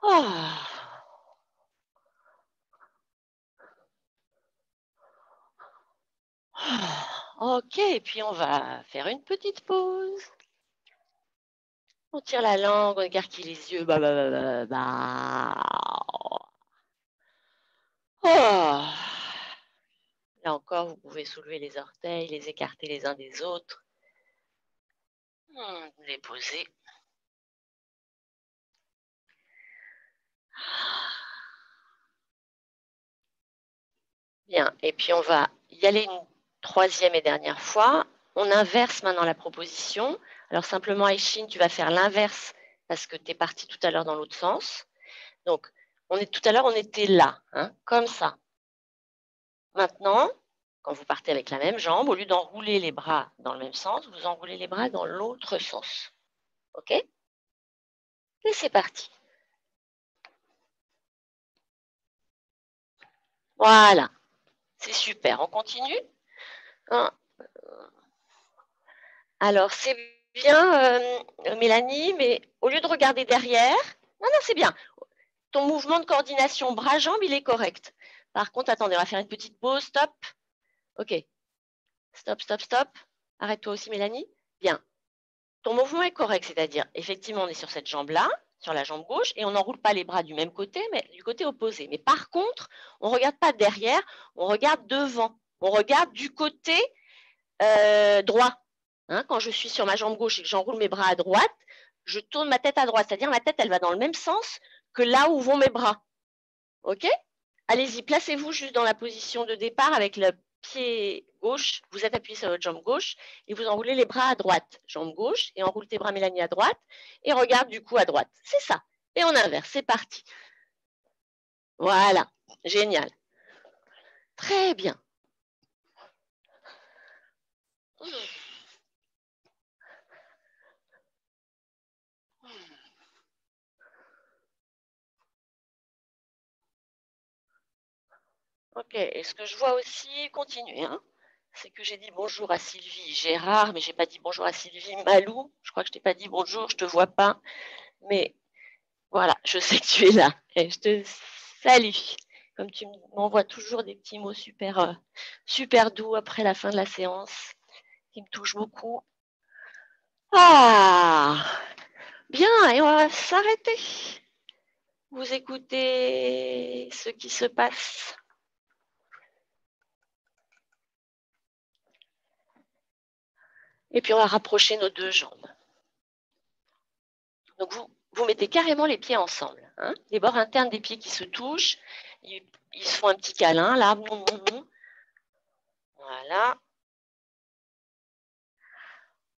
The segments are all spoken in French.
Oh. Ok, et puis on va faire une petite pause. On tire la langue, on écarquille les yeux. Oh. Là encore, vous pouvez soulever les orteils, les écarter les uns des autres. Les poser. Bien, et puis on va y aller une troisième et dernière fois. On inverse maintenant la proposition. Alors simplement, Aïchine, tu vas faire l'inverse parce que tu es parti tout à l'heure dans l'autre sens. Donc, tout à l'heure, on était là, hein, comme ça. Maintenant, quand vous partez avec la même jambe, au lieu d'enrouler les bras dans le même sens, vous enroulez les bras dans l'autre sens. OK? Et c'est parti. Voilà. C'est super. On continue. Alors, c'est bien, Mélanie, mais au lieu de regarder derrière, non, non, c'est bien. Ton mouvement de coordination bras-jambes, il est correct. Par contre, attendez, on va faire une petite pause. Stop. OK. Stop, stop, stop. Arrête-toi aussi, Mélanie. Bien. Ton mouvement est correct, c'est-à-dire, effectivement, on est sur cette jambe-là, sur la jambe gauche, et on n'enroule pas les bras du même côté, mais du côté opposé. Mais par contre, on ne regarde pas derrière, on regarde devant. On regarde du côté droit. Hein, quand je suis sur ma jambe gauche et que j'enroule mes bras à droite, je tourne ma tête à droite. C'est-à-dire ma tête, elle va dans le même sens que là où vont mes bras. OK? Allez-y, placez-vous juste dans la position de départ avec le pied gauche. Vous êtes appuyé sur votre jambe gauche et vous enroulez les bras à droite. Jambe gauche et enroule tes bras, Mélanie, à droite et regarde du coup à droite. C'est ça. Et on inverse. C'est parti. Voilà. Génial. Très bien. Ok, et ce que je vois aussi, continuer, hein, c'est que j'ai dit bonjour à Sylvie Gérard, mais j'ai pas dit bonjour à Sylvie Malou. Je crois que je t'ai pas dit bonjour, je te vois pas. Mais voilà, je sais que tu es là et je te salue. Comme tu m'envoies toujours des petits mots super, super doux après la fin de la séance, qui me touchent beaucoup. Ah, bien, et on va s'arrêter. Vous écoutez ce qui se passe. Et puis on va rapprocher nos deux jambes. Donc vous mettez carrément les pieds ensemble. Hein, les bords internes des pieds qui se touchent. Ils se font un petit câlin là. Voilà.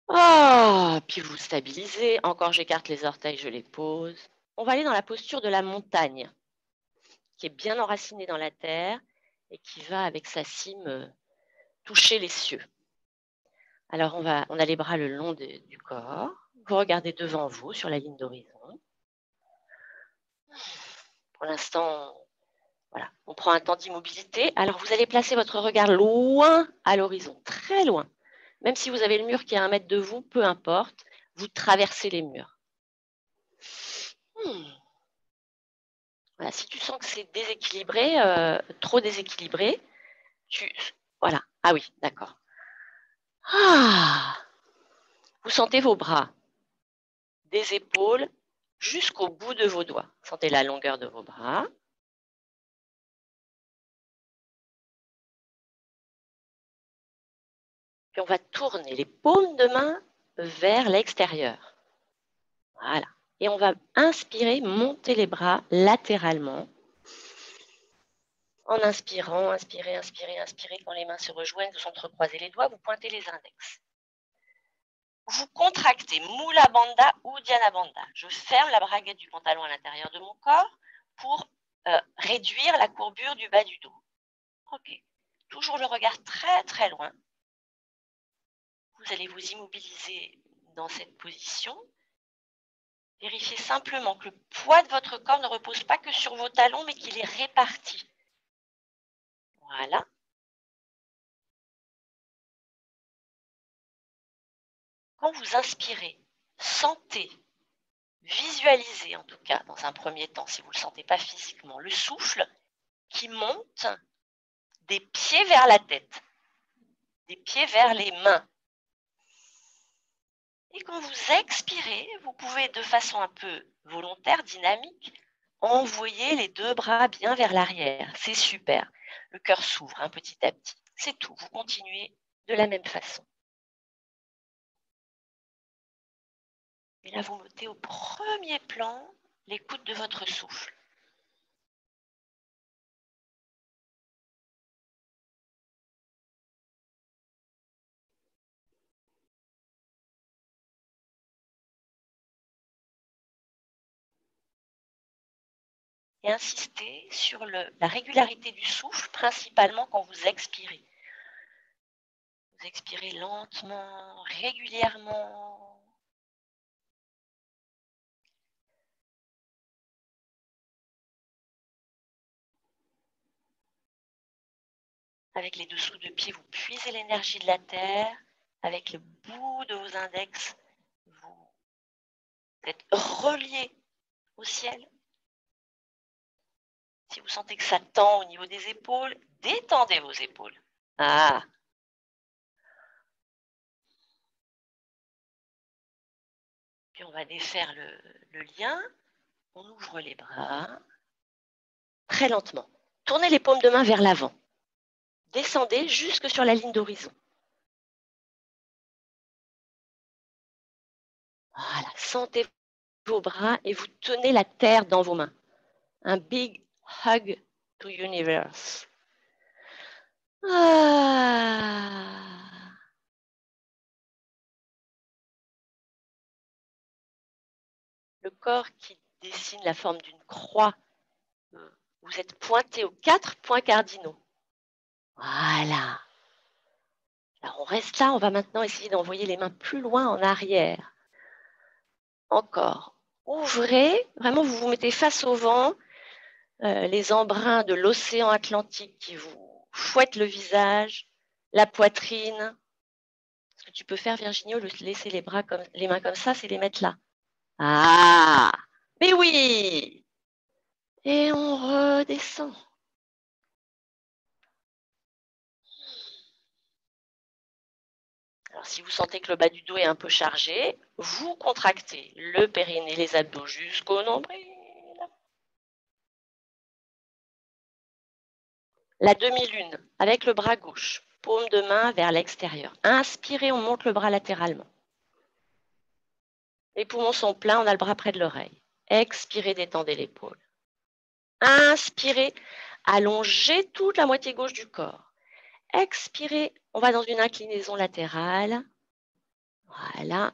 Oh, puis vous stabilisez. Encore, j'écarte les orteils, je les pose. On va aller dans la posture de la montagne, qui est bien enracinée dans la terre et qui va, avec sa cime, toucher les cieux. Alors, on a les bras le long du corps. Vous regardez devant vous, sur la ligne d'horizon. Pour l'instant, voilà, on prend un temps d'immobilité. Alors, vous allez placer votre regard loin à l'horizon, très loin. Même si vous avez le mur qui est à 1 mètre de vous, peu importe, vous traversez les murs. Voilà, si tu sens que c'est déséquilibré, trop déséquilibré, voilà. Ah oui, d'accord. Ah, vous sentez vos bras, des épaules jusqu'au bout de vos doigts. Sentez la longueur de vos bras. Puis on va tourner les paumes de main vers l'extérieur. Voilà. Et on va inspirer, monter les bras latéralement. En inspirant, inspirez, inspirez, inspirez. Quand les mains se rejoignent, vous entrecroisez les doigts, vous pointez les index. Vous contractez Mula Bandha ou Dhyana Bandha. Je ferme la braguette du pantalon à l'intérieur de mon corps pour réduire la courbure du bas du dos. Ok. Toujours le regard très très loin. Vous allez vous immobiliser dans cette position. Vérifiez simplement que le poids de votre corps ne repose pas que sur vos talons, mais qu'il est réparti. Voilà. Quand vous inspirez, sentez, visualisez en tout cas dans un premier temps, si vous ne le sentez pas physiquement, le souffle qui monte des pieds vers la tête, des pieds vers les mains. Et quand vous expirez, vous pouvez de façon un peu volontaire, dynamique, envoyer les 2 bras bien vers l'arrière. C'est super. Le cœur s'ouvre petit à petit. C'est tout. Vous continuez de la même façon. Et là, vous mettez au premier plan l'écoute de votre souffle. Et insistez sur la régularité du souffle, principalement quand vous expirez. Vous expirez lentement, régulièrement. Avec les dessous de pied, vous puisez l'énergie de la terre. Avec le bout de vos index, vous êtes relié au ciel. Si vous sentez que ça tend au niveau des épaules, détendez vos épaules. Ah. Puis on va défaire le lien. On ouvre les bras. Très lentement. Tournez les paumes de main vers l'avant. Descendez jusque sur la ligne d'horizon. Voilà. Sentez vos bras et vous tenez la terre dans vos mains. Un big hug to universe. Ah. Le corps qui dessine la forme d'une croix. Vous êtes pointé aux 4 points cardinaux. Voilà. Alors on reste là, on va maintenant essayer d'envoyer les mains plus loin en arrière. Encore. Ouvrez, vraiment vous vous mettez face au vent, les embruns de l'océan Atlantique qui vous fouettent le visage, la poitrine. Ce que tu peux faire, Virginie, laisser les mains comme ça, c'est les mettre là. Ah, mais oui. Et on redescend. Alors, si vous sentez que le bas du dos est un peu chargé, vous contractez le périnée, les abdos jusqu'au nombril. La demi-lune avec le bras gauche, paume de main vers l'extérieur. Inspirez, on monte le bras latéralement. Les poumons sont pleins, on a le bras près de l'oreille. Expirez, détendez l'épaule. Inspirez, allongez toute la moitié gauche du corps. Expirez, on va dans une inclinaison latérale. Voilà.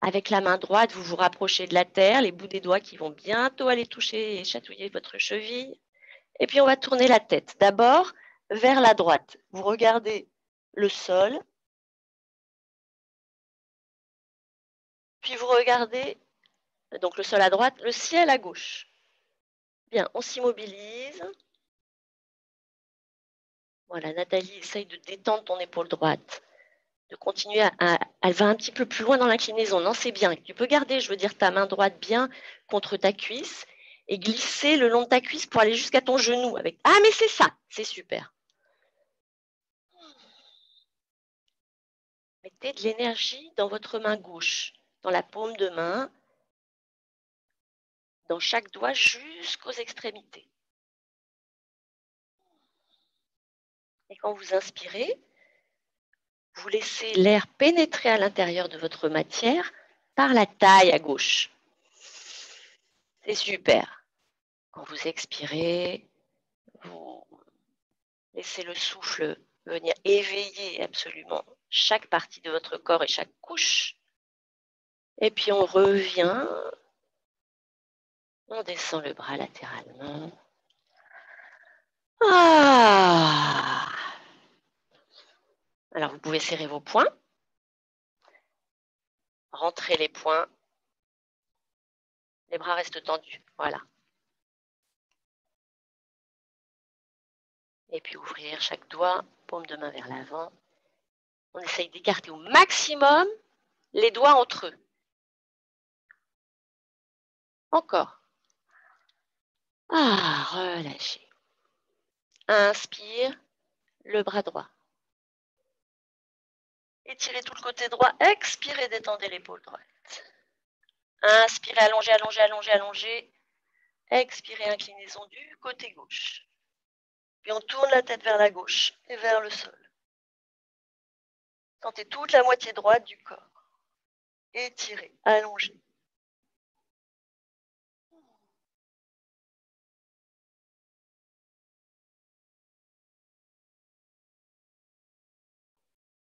Avec la main droite, vous vous rapprochez de la terre, les bouts des doigts qui vont bientôt aller toucher et chatouiller votre cheville. Et puis on va tourner la tête. D'abord vers la droite. Vous regardez le sol. Puis vous regardez, donc le sol à droite, le ciel à gauche. Bien, on s'immobilise. Voilà, Nathalie, essaye de détendre ton épaule droite. De continuer elle va un petit peu plus loin dans l'inclinaison. Non, c'est bien. Tu peux garder, je veux dire, ta main droite bien contre ta cuisse et glisser le long de ta cuisse pour aller jusqu'à ton genou. Ah, mais c'est ça, c'est super. Mettez de l'énergie dans votre main gauche, dans la paume de main, dans chaque doigt jusqu'aux extrémités. Et quand vous inspirez, vous laissez l'air pénétrer à l'intérieur de votre matière par la taille à gauche. C'est super. Quand vous expirez, vous laissez le souffle venir éveiller absolument chaque partie de votre corps et chaque couche. Et puis on revient, on descend le bras latéralement. Ah. Alors vous pouvez serrer vos poings, rentrer les poings, les bras restent tendus, voilà. Et puis ouvrir chaque doigt, paume de main vers l'avant. On essaye d'écarter au maximum les doigts entre eux. Encore. Ah, relâchez. Inspire, le bras droit. Étirez tout le côté droit. Expirez, détendez l'épaule droite. Inspirez, allongez, allongez, allongez, allongez. Expirez, inclinaison du côté gauche. Puis on tourne la tête vers la gauche et vers le sol. Sentez toute la moitié droite du corps. Étirez, allongez.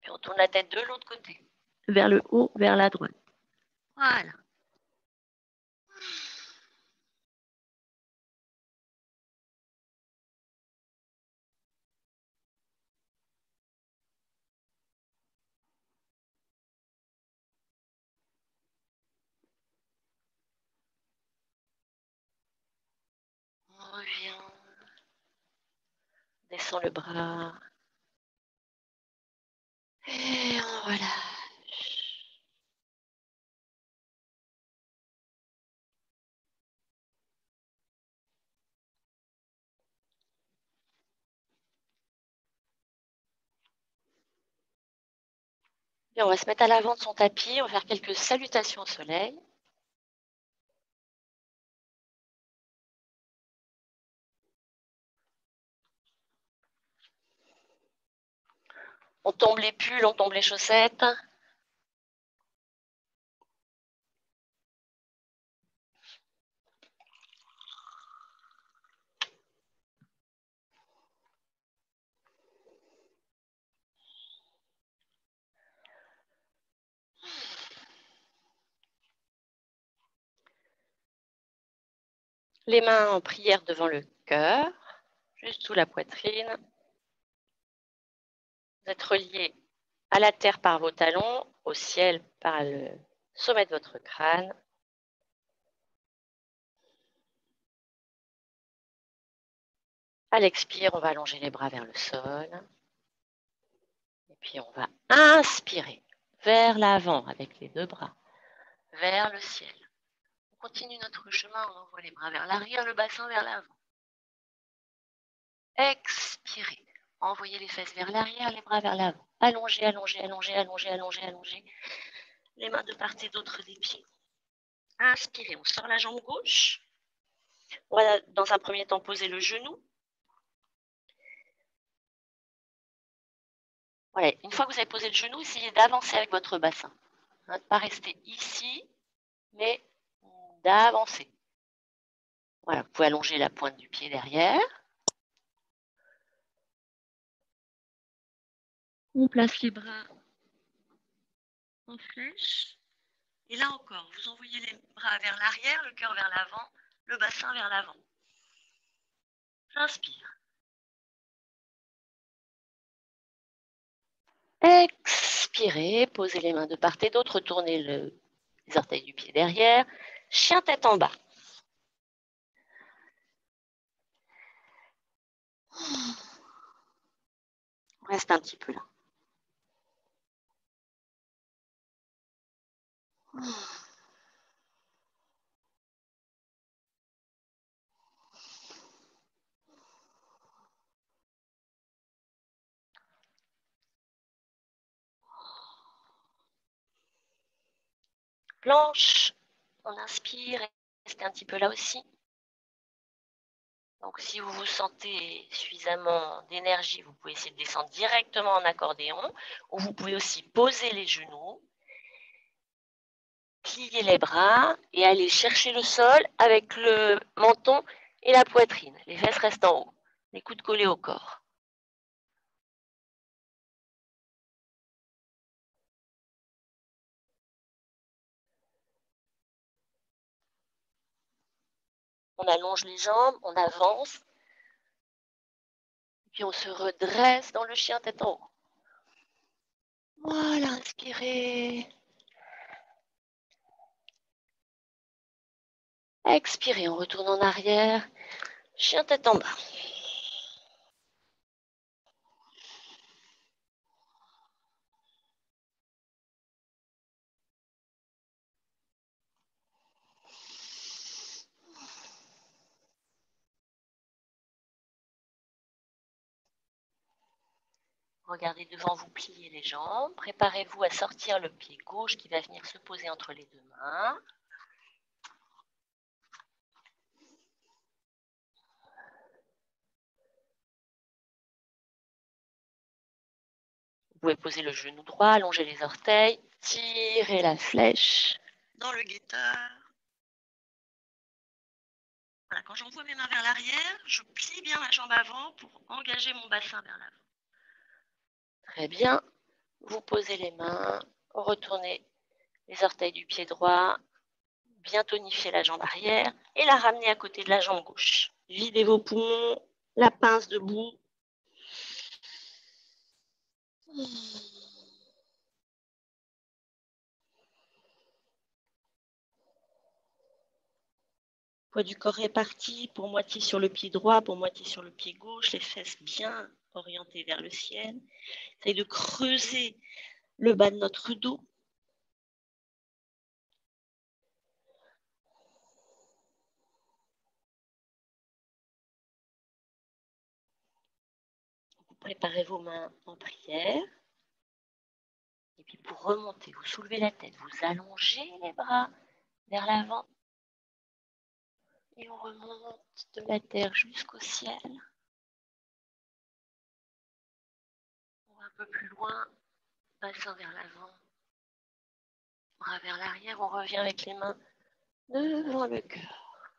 Puis on tourne la tête de l'autre côté. Vers le haut, vers la droite. Voilà. On revient. Descend le bras. Et on relâche. Et on va se mettre à l'avant de son tapis. On va faire quelques salutations au soleil. On tombe les pulls, on tombe les chaussettes. Les mains en prière devant le cœur, juste sous la poitrine. Vous êtes reliés à la terre par vos talons, au ciel par le sommet de votre crâne. À l'expire, on va allonger les bras vers le sol. Et puis on va inspirer vers l'avant avec les deux bras, vers le ciel. On continue notre chemin, on envoie les bras vers l'arrière, le bassin vers l'avant. Expirez. Envoyez les fesses vers l'arrière, les bras vers l'avant. Allongez, allongez, allongez, allongez, allongez, allongez. Les mains de part et d'autre des pieds. Inspirez, on sort la jambe gauche. On va dans un premier temps poser le genou. Voilà. Une fois que vous avez posé le genou, essayez d'avancer avec votre bassin. Ne pas rester ici, mais d'avancer. Voilà, vous pouvez allonger la pointe du pied derrière. On place les bras en flèche. Et là encore, vous envoyez les bras vers l'arrière, le cœur vers l'avant, le bassin vers l'avant. J'inspire. Expirez, posez les mains de part et d'autre, tournez les orteils du pied derrière. Chien tête en bas. On reste un petit peu là. Planche, on inspire, restez un petit peu là aussi. Donc si vous vous sentez suffisamment d'énergie, vous pouvez essayer de descendre directement en accordéon, ou vous pouvez aussi poser les genoux, plier les bras et aller chercher le sol avec le menton et la poitrine. Les fesses restent en haut, les coudes collés au corps. On allonge les jambes, on avance, puis on se redresse dans le chien tête en haut. Voilà, inspirez. Expirez, on retourne en arrière. Chien tête en bas. Regardez devant vous, pliez les jambes. Préparez-vous à sortir le pied gauche qui va venir se poser entre les deux mains. Vous pouvez poser le genou droit, allonger les orteils, tirer la flèche dans le guetteur. Voilà, quand j'envoie mes mains vers l'arrière, je plie bien ma jambe avant pour engager mon bassin vers l'avant. Très bien. Vous posez les mains, retournez les orteils du pied droit, bien tonifier la jambe arrière et la ramener à côté de la jambe gauche. Videz vos poumons, la pince debout. Le poids du corps réparti, pour moitié sur le pied droit, pour moitié sur le pied gauche, les fesses bien orientées vers le ciel. Essayez de creuser le bas de notre dos. Vous préparez vos mains en prière. Et puis pour remonter, vous soulevez la tête, vous allongez les bras vers l'avant. Et on remonte de la terre jusqu'au ciel. On va un peu plus loin, bassin vers l'avant, bras vers l'arrière. On revient avec les mains devant le cœur.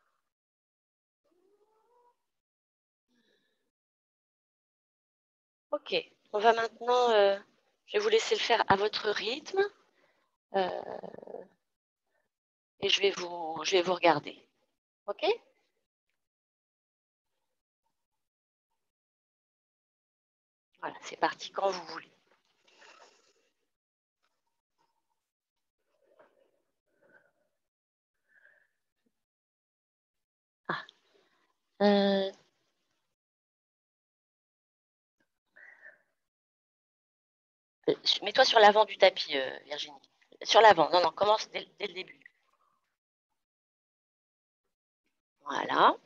Ok, on va maintenant, je vais vous laisser le faire à votre rythme et je vais vous regarder. Ok? Voilà, c'est parti quand vous voulez. Ah, mets-toi sur l'avant du tapis, Virginie. Sur l'avant, non, commence dès le début. Voilà.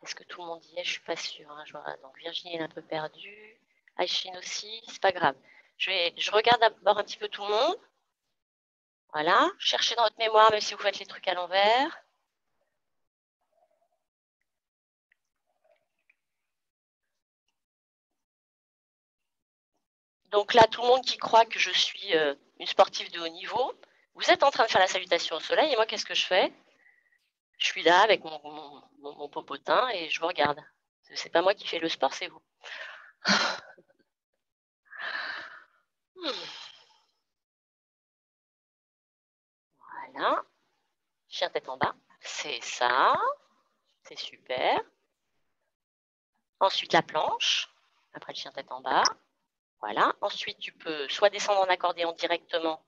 Est-ce que tout le monde y est? Je suis pas sûre. Hein. Donc Virginie est un peu perdue. Aïchine aussi, c'est pas grave. Je regarde d'abord un petit peu tout le monde. Voilà. Cherchez dans votre mémoire, même si vous faites les trucs à l'envers. Donc là, tout le monde qui croit que je suis une sportive de haut niveau, vous êtes en train de faire la salutation au soleil et moi, qu'est-ce que je fais? Je suis là avec mon popotin et je vous regarde. C'est pas moi qui fais le sport, c'est vous. Voilà. Chien tête en bas. C'est ça. C'est super. Ensuite, la planche. Après le chien tête en bas. Voilà. Ensuite, tu peux soit descendre en accordéon directement,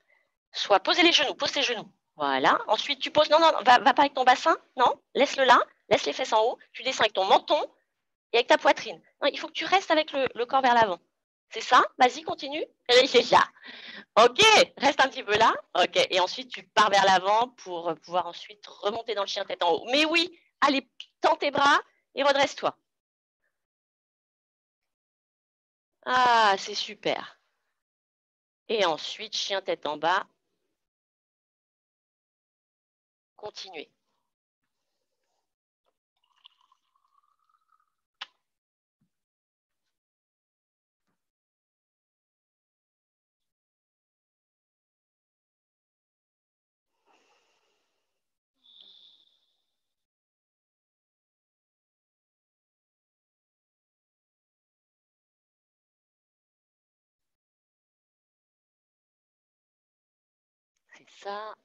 soit poser les genoux. Pose tes genoux. Voilà. Ensuite, tu poses. Non, non, va pas avec ton bassin. Non. Laisse-le là. Laisse les fesses en haut. Tu descends avec ton menton et avec ta poitrine. Non, il faut que tu restes avec le corps vers l'avant. C'est ça? Vas-y, continue. C'est ça. Ok, reste un petit peu là. Ok, et ensuite tu pars vers l'avant pour pouvoir ensuite remonter dans le chien tête en haut. Mais oui, allez, tends tes bras et redresse-toi. Ah, c'est super. Et ensuite, chien tête en bas, continuez. C'est ça.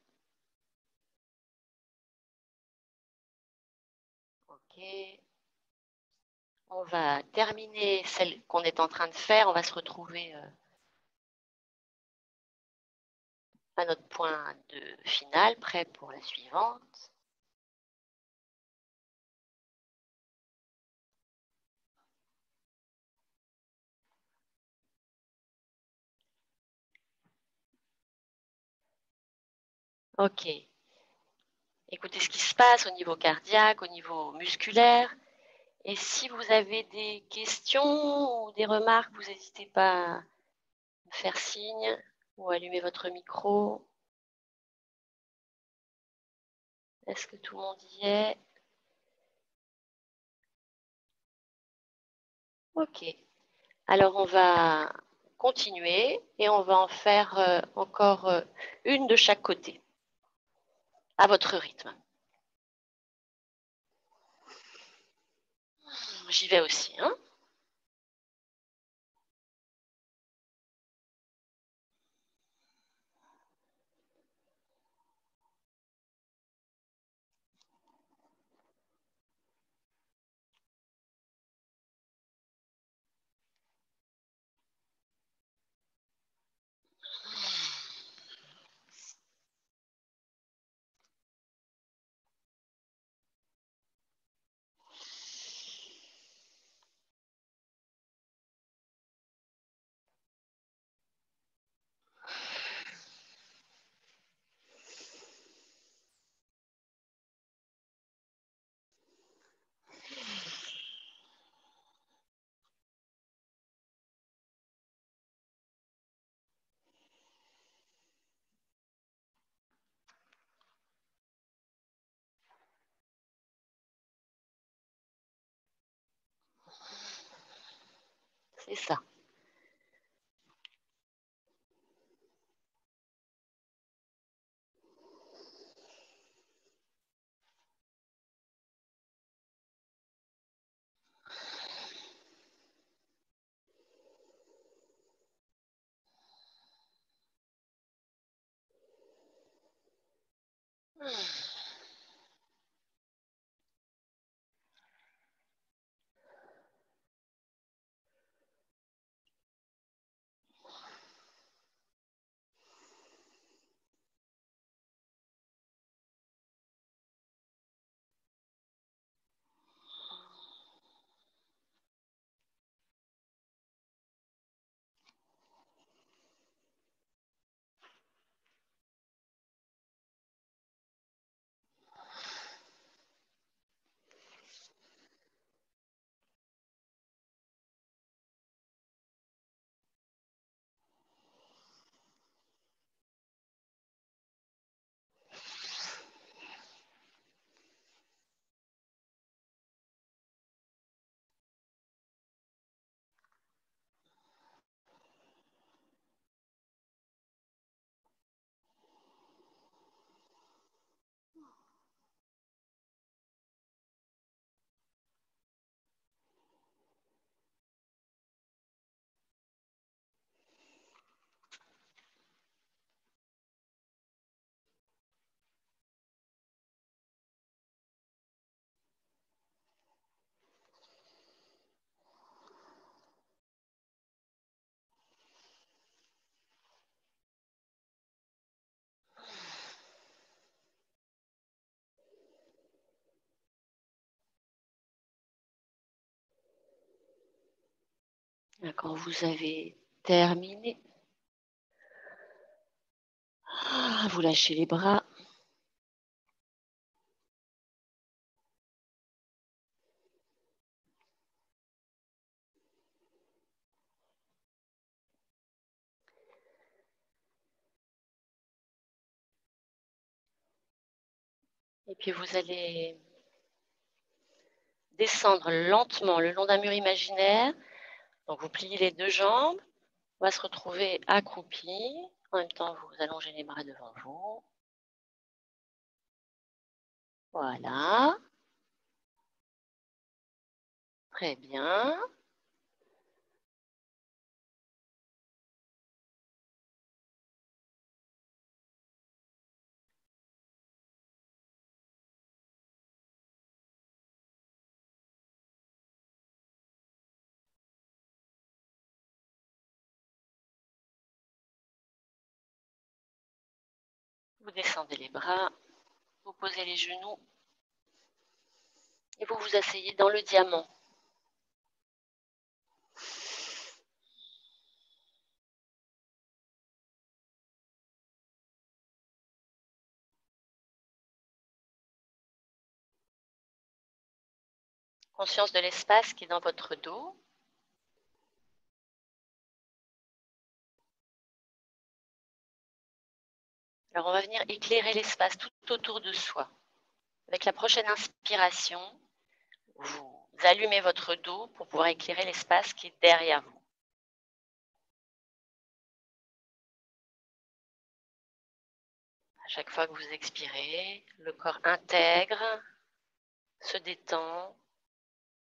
Ok. On va terminer celle qu'on est en train de faire. On va se retrouver à notre point de finale, prêt pour la suivante. Ok. Écoutez ce qui se passe au niveau cardiaque, au niveau musculaire. Et si vous avez des questions ou des remarques, vous n'hésitez pas à me faire signe ou allumer votre micro. Est-ce que tout le monde y est? Ok. Alors on va continuer et on va en faire encore une de chaque côté, à votre rythme. J'y vais aussi, hein? C'est ça. Quand vous avez terminé, vous lâchez les bras. Et puis vous allez descendre lentement le long d'un mur imaginaire. Donc vous pliez les deux jambes. On va se retrouver accroupi. En même temps, vous allongez les bras devant vous. Voilà. Très bien. Vous descendez les bras. Vous posez les genoux. Et vous vous asseyez dans le diamant. Conscience de l'espace qui est dans votre dos. Alors, on va venir éclairer l'espace tout autour de soi. Avec la prochaine inspiration, vous allumez votre dos pour pouvoir éclairer l'espace qui est derrière vous. À chaque fois que vous expirez, le corps intègre, se détend,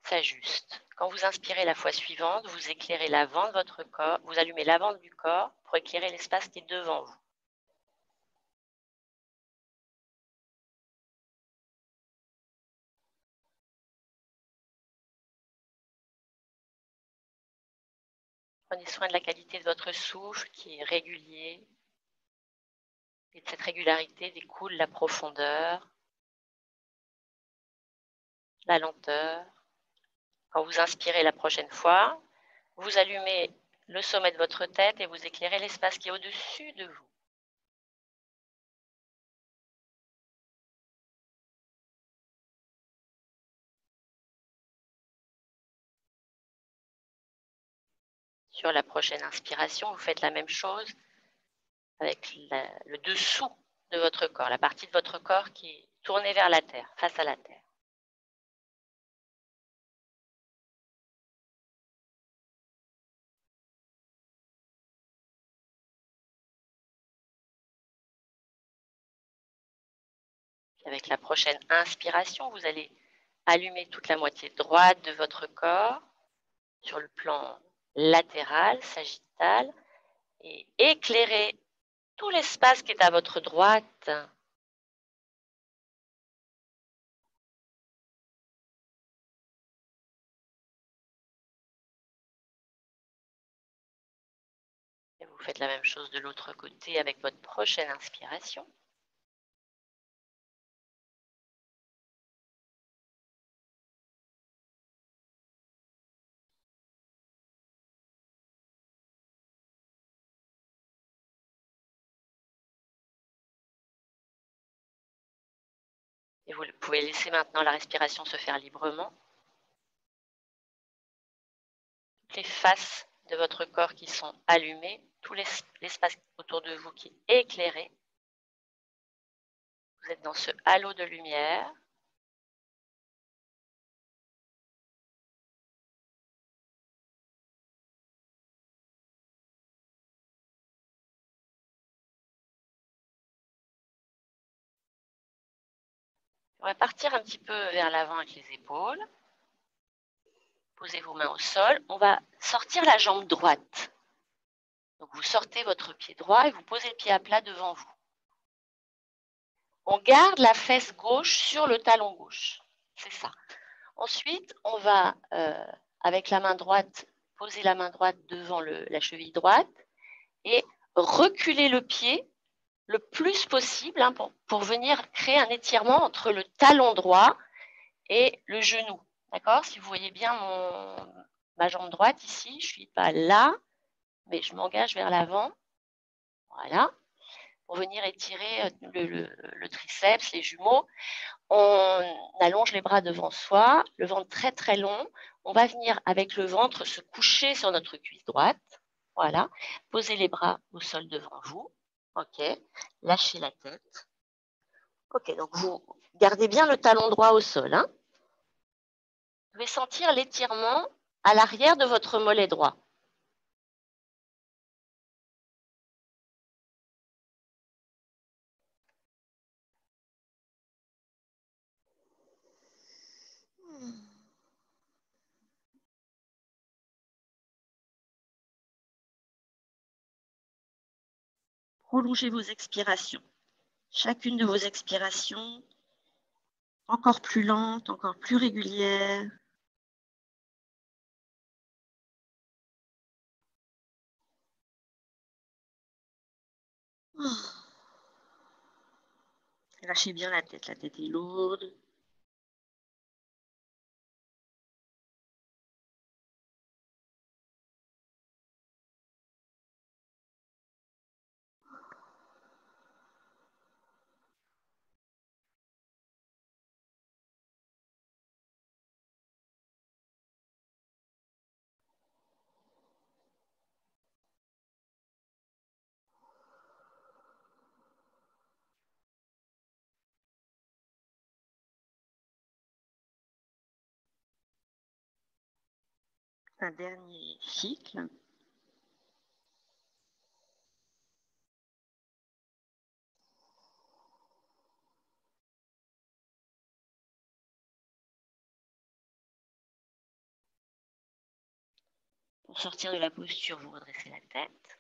s'ajuste. Quand vous inspirez la fois suivante, vous éclairez l'avant de votre corps, vous allumez l'avant du corps pour éclairer l'espace qui est devant vous. Prenez soin de la qualité de votre souffle qui est régulier. Et de cette régularité découle la profondeur, la lenteur. Quand vous inspirez la prochaine fois, vous allumez le sommet de votre tête et vous éclairez l'espace qui est au-dessus de vous. Sur la prochaine inspiration, vous faites la même chose avec le dessous de votre corps, la partie de votre corps qui est tournée vers la terre, face à la terre. Puis avec la prochaine inspiration, vous allez allumer toute la moitié droite de votre corps sur le plan latéral, sagittal, et éclairer tout l'espace qui est à votre droite. Et vous faites la même chose de l'autre côté avec votre prochaine inspiration. Et vous pouvez laisser maintenant la respiration se faire librement. Toutes les faces de votre corps qui sont allumées, tout l'espace autour de vous qui est éclairé. Vous êtes dans ce halo de lumière. On va partir un petit peu vers l'avant avec les épaules. Posez vos mains au sol. On va sortir la jambe droite. Donc vous sortez votre pied droit et vous posez le pied à plat devant vous. On garde la fesse gauche sur le talon gauche. C'est ça. Ensuite, on va, avec la main droite, poser la main droite devant la cheville droite et reculer le pied le plus possible pour venir créer un étirement entre le talon droit et le genou. D'accord? Si vous voyez bien ma jambe droite ici, je ne suis pas là, mais je m'engage vers l'avant. Voilà. Pour venir étirer le triceps, les jumeaux. On allonge les bras devant soi, le ventre très très long. On va venir avec le ventre se coucher sur notre cuisse droite. Voilà. Posez les bras au sol devant vous. OK. Lâchez la tête. OK. Donc vous gardez bien le talon droit au sol. Hein. Vous pouvez sentir l'étirement à l'arrière de votre mollet droit. Prolongez vos expirations. Chacune de vos expirations encore plus lente, encore plus régulière. Lâchez bien la tête est lourde. un dernier cycle. Pour sortir de la posture, vous redressez la tête.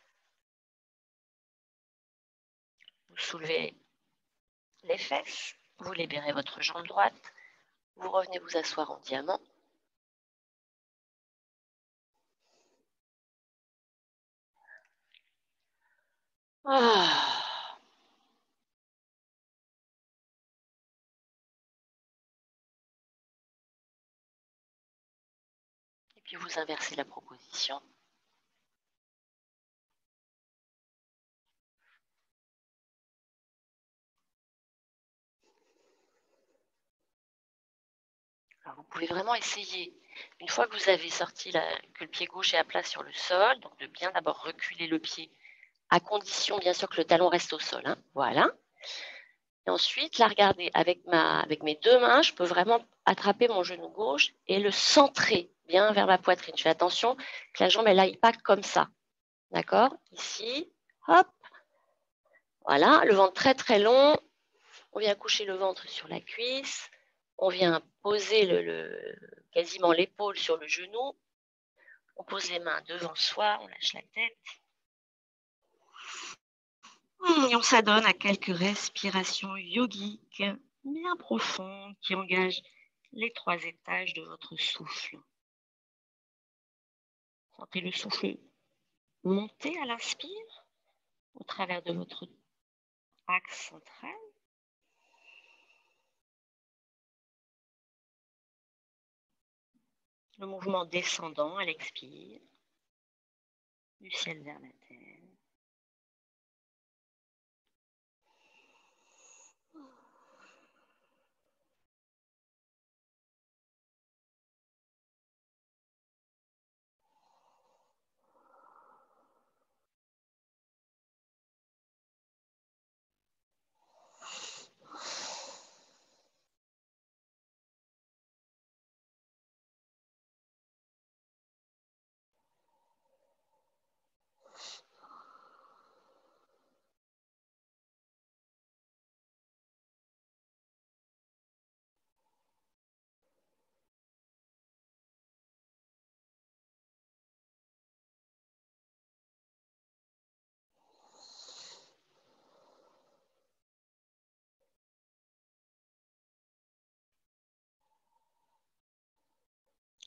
Vous soulevez les fesses. Vous libérez votre jambe droite. Vous revenez vous asseoir en diamant. Ah. Et puis vous inversez la proposition. Alors vous pouvez vraiment essayer, une fois que vous avez sorti que le pied gauche est à plat sur le sol, donc de bien d'abord reculer le pied, à condition bien sûr que le talon reste au sol. Hein. Voilà. Et ensuite, là, regardez, avec mes deux mains, je peux vraiment attraper mon genou gauche et le centrer bien vers ma poitrine. Je fais attention que la jambe, elle n'aille pas comme ça. D'accord? Ici, hop. Voilà, le ventre très très long. On vient coucher le ventre sur la cuisse. On vient poser quasiment l'épaule sur le genou. On pose les mains devant soi, on lâche la tête. Et on s'adonne à quelques respirations yogiques bien profondes qui engagent les 3 étages de votre souffle. Sentez le souffle monter à l'inspire au travers de votre axe central. Le mouvement descendant à l'expire, du ciel vers la terre.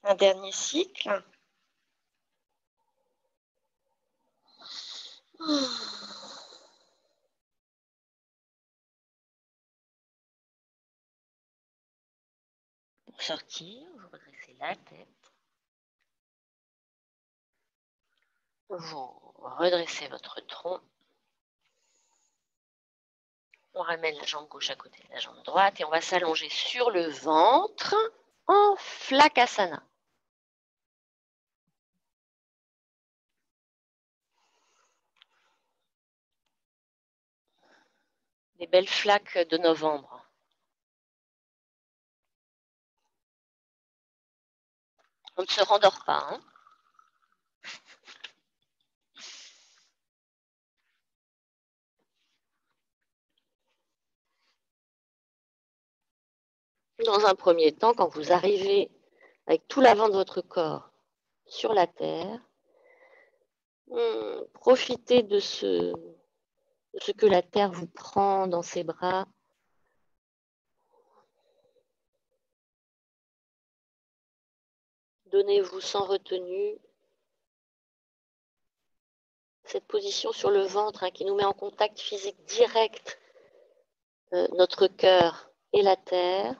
Un dernier cycle. Pour sortir, vous redressez la tête. Vous redressez votre tronc. On ramène la jambe gauche à côté de la jambe droite et on va s'allonger sur le ventre en Flakasana. Des belles flaques de novembre. On ne se rendort pas. Hein. Dans un premier temps, quand vous arrivez avec tout l'avant de votre corps sur la terre, profitez de ce que la terre vous prend dans ses bras. Donnez-vous sans retenue cette position sur le ventre qui nous met en contact physique direct notre cœur et la terre.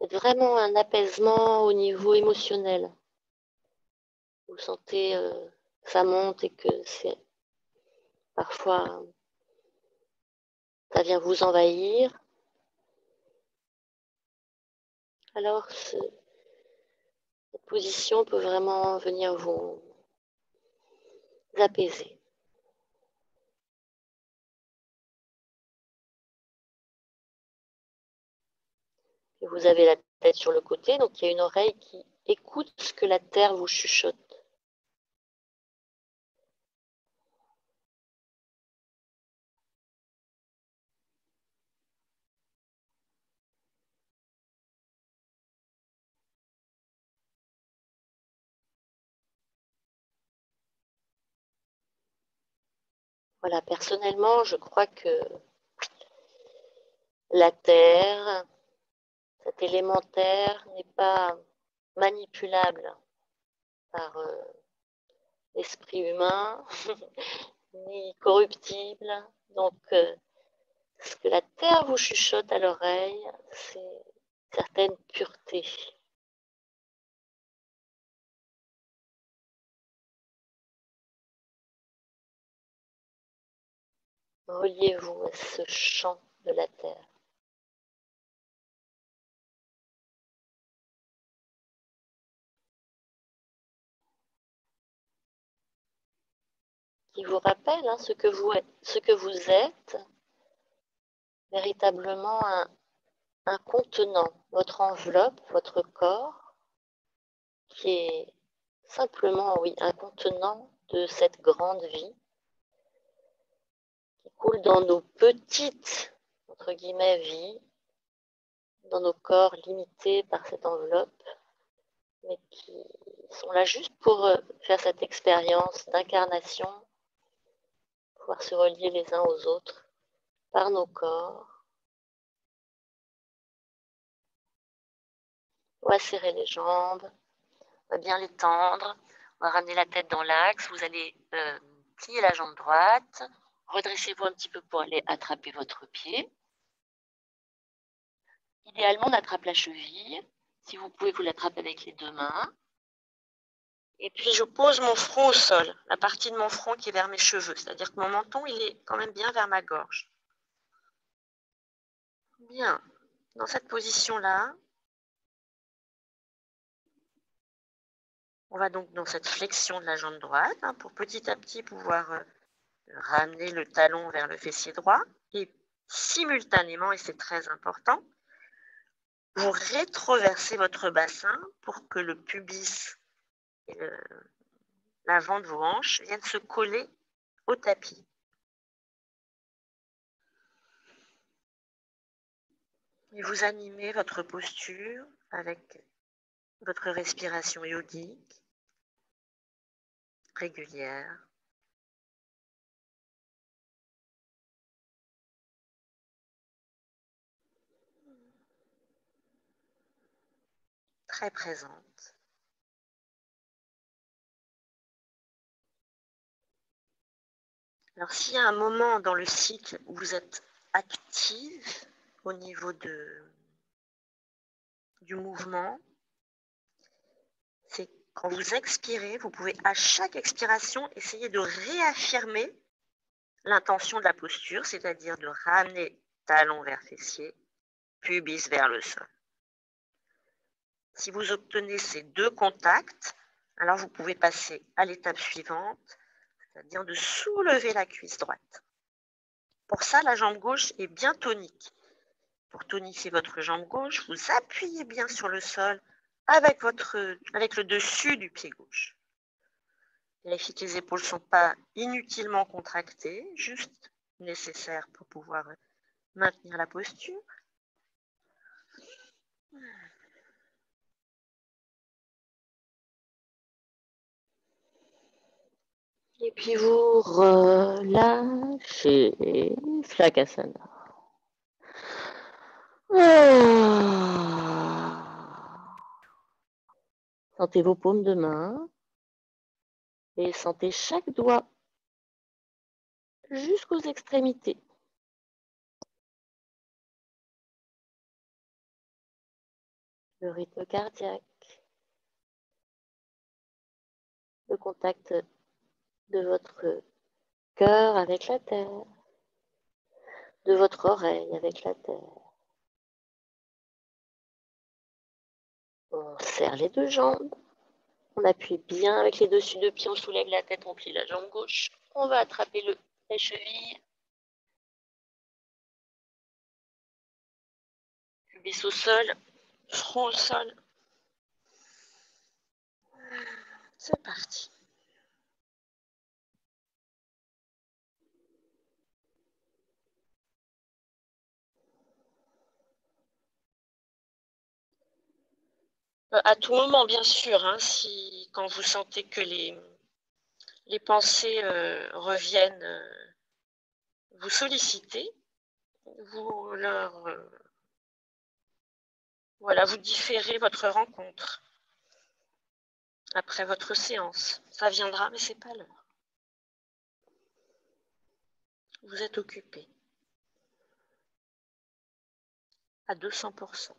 C'est vraiment un apaisement au niveau émotionnel. Vous sentez que ça monte et que c'est parfois ça vient vous envahir. Alors cette position peut vraiment venir vous apaiser. Et vous avez la tête sur le côté, donc il y a une oreille qui Écoute ce que la terre vous chuchote. Voilà, personnellement, je crois que la terre, cet élémentaire, n'est pas manipulable par l'esprit humain, ni corruptible. Donc, ce que la terre vous chuchote à l'oreille, c'est une certaine pureté. Reliez-vous à ce chant de la terre qui vous rappelle ce que vous êtes, véritablement un contenant, votre enveloppe, votre corps, qui est simplement, oui, un contenant de cette grande vie qui coule dans nos petites, entre guillemets, vies, dans nos corps limités par cette enveloppe, mais qui sont là juste pour faire cette expérience d'incarnation, pouvoir se relier les uns aux autres par nos corps. On va serrer les jambes, on va bien les tendre, on va ramener la tête dans l'axe, vous allez plier la jambe droite, redressez-vous un petit peu pour aller attraper votre pied. Idéalement, on attrape la cheville. Si vous pouvez, vous l'attrapez avec les deux mains. Et puis, je pose mon front au sol, la partie de mon front qui est vers mes cheveux. C'est-à-dire que mon menton, il est quand même bien vers ma gorge. Bien. Dans cette position-là, on va donc dans cette flexion de la jambe droite pour petit à petit pouvoir ramener le talon vers le fessier droit. Et simultanément, et c'est très important, vous rétroversez votre bassin pour que le pubis et l'avant de vos hanches viennent se coller au tapis. Et vous animez votre posture avec votre respiration yogique régulière. Très présente. Alors, s'il y a un moment dans le cycle où vous êtes active au niveau du mouvement, c'est quand vous expirez, vous pouvez à chaque expiration essayer de réaffirmer l'intention de la posture, c'est-à-dire de ramener talon vers fessier, pubis vers le sol. Si vous obtenez ces deux contacts, alors vous pouvez passer à l'étape suivante, c'est-à-dire de soulever la cuisse droite. Pour ça, la jambe gauche est bien tonique. Pour tonifier votre jambe gauche, vous appuyez bien sur le sol avec le dessus du pied gauche. Vérifiez que les épaules ne sont pas inutilement contractées, juste nécessaires pour pouvoir maintenir la posture. Et puis vous relâchez, Flakasana. Sentez vos paumes de main et sentez chaque doigt jusqu'aux extrémités. Le rythme cardiaque, le contact de votre cœur avec la terre, de votre oreille avec la terre. On serre les deux jambes, on appuie bien avec les dessus de pied, on soulève la tête, on plie la jambe gauche, on va attraper les chevilles, pubis au sol, front au sol. C'est parti. À tout moment, bien sûr, hein, quand vous sentez que les pensées reviennent vous solliciter, vous vous différez votre rencontre après votre séance. Ça viendra, mais c'est pas l'heure. Vous êtes occupé à 200%.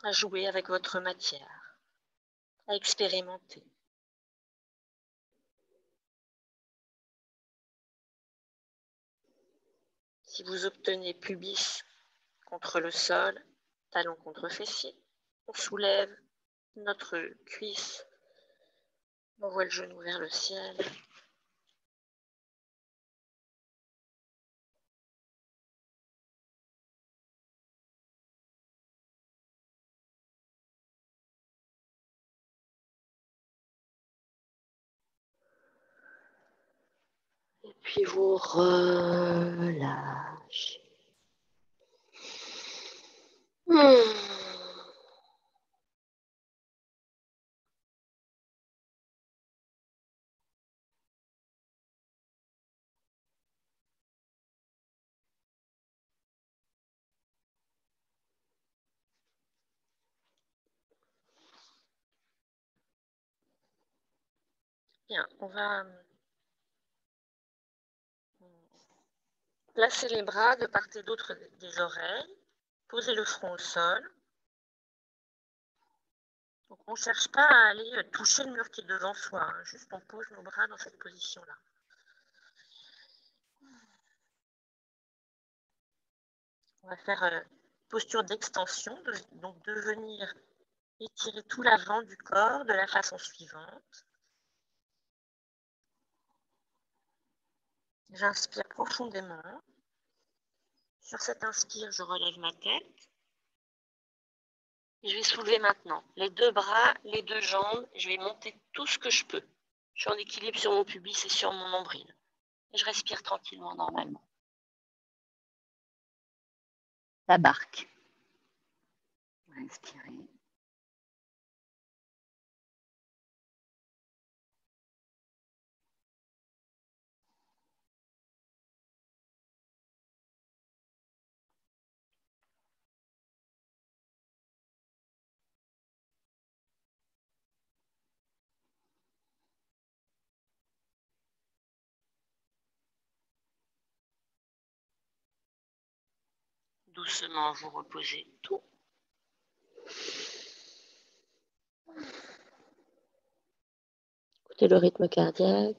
À jouer avec votre matière, à expérimenter. Si vous obtenez pubis contre le sol, talon contre fessier, on soulève notre cuisse, on envoie le genou vers le ciel. Et puis vous relâchez. Bien, on va placer les bras de part et d'autre des oreilles, poser le front au sol. Donc on ne cherche pas à aller toucher le mur qui est devant soi, hein, juste on pose nos bras dans cette position-là. On va faire posture d'extension, donc de venir étirer tout l'avant du corps de la façon suivante. J'inspire profondément. Sur cette inspire, je relève ma tête. Et je vais soulever maintenant les deux bras, les deux jambes. Je vais monter tout ce que je peux. Je suis en équilibre sur mon pubis et sur mon nombril. Et je respire tranquillement, normalement. La barque. Inspirez. Doucement, vous reposez tout. Écoutez le rythme cardiaque.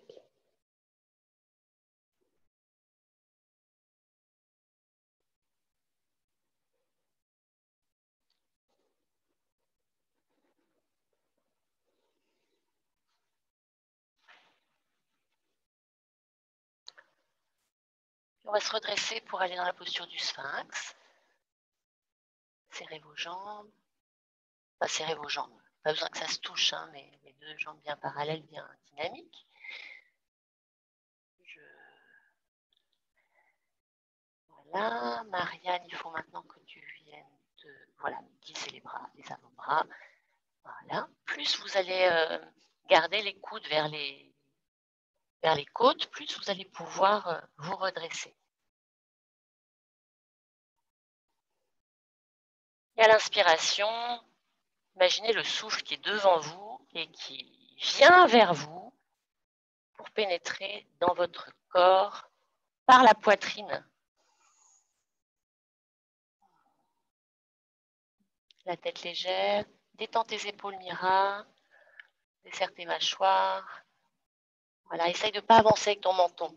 On va se redresser pour aller dans la posture du sphinx. Serrez vos jambes. Enfin, serrez vos jambes. Pas besoin que ça se touche, hein, mais les deux jambes bien parallèles, bien dynamiques. Voilà, Marianne, il faut maintenant que tu viennes glisser les bras, les avant-bras. Voilà. Plus vous allez garder les coudes vers les côtes, plus vous allez pouvoir vous redresser. Et à l'inspiration, imaginez le souffle qui est devant vous et qui vient vers vous pour pénétrer dans votre corps par la poitrine. La tête légère, détends tes épaules, Mira, desserre tes mâchoires. Voilà, essaye de ne pas avancer avec ton menton.